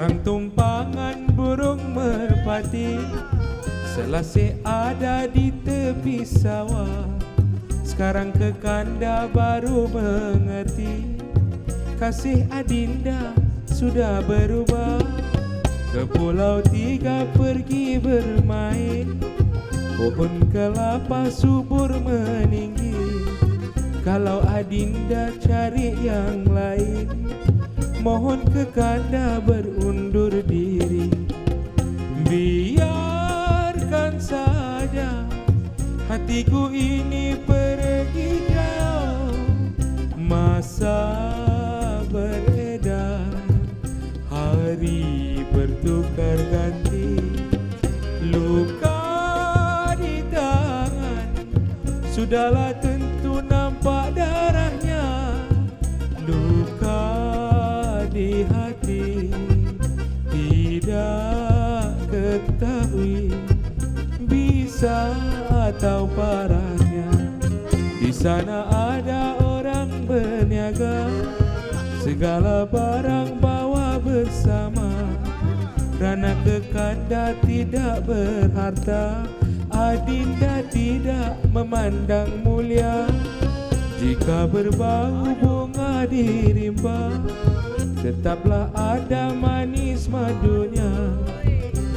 Sekarang tumpangan burung merpati selasih ada di tepi sawah. Sekarang ke kanda baru mengerti, kasih adinda sudah berubah. Ke Pulau Tiga pergi bermain, pohon kelapa subur meninggi. Kalau adinda cari yang lain, mohon ke kanda berundur diri. Biarkan saja hatiku ini pergi jauh. Masa beredar, hari bertukar ganti. Luka di tangan, sudahlah tentu nampak darahnya. Luka di hati, tidak ketahui bisa atau parahnya. Di sana ada orang berniaga, segala barang bawa bersama. Kerana ke kanda tidak berharta, adinda tidak memandang mulia. Jika berbau bunga di rimba, tetaplah ada manis madunya.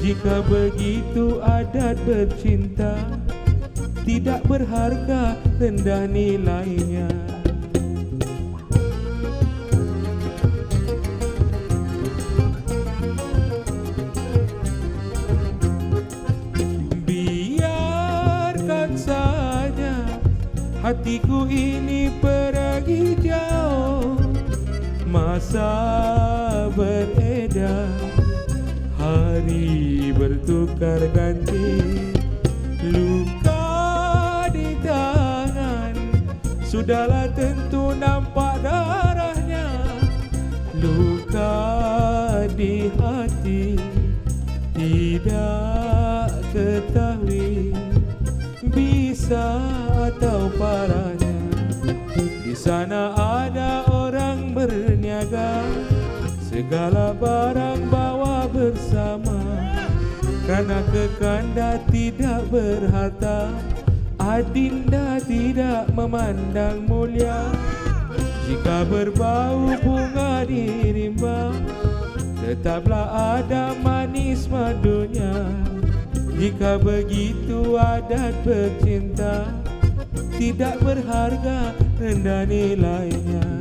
Jika begitu adat bercinta, tidak berharga rendah nilainya. Biarkan saja hatiku ini pergi jauh. Masa beredar, hari bertukar ganti. Luka di tangan, sudahlah tentu nampak darahnya. Luka di hati, tidak ketahui bisa atau parahnya. Di sana ada orang berniaga, segala barang bawa bersama. Kerana ke kanda tidak berharta, adinda tidak memandang mulia. Jika berbau bunga di rimba, tetaplah ada manis madunya. Jika begitu adat bercinta, tidak berharga rendah nilainya.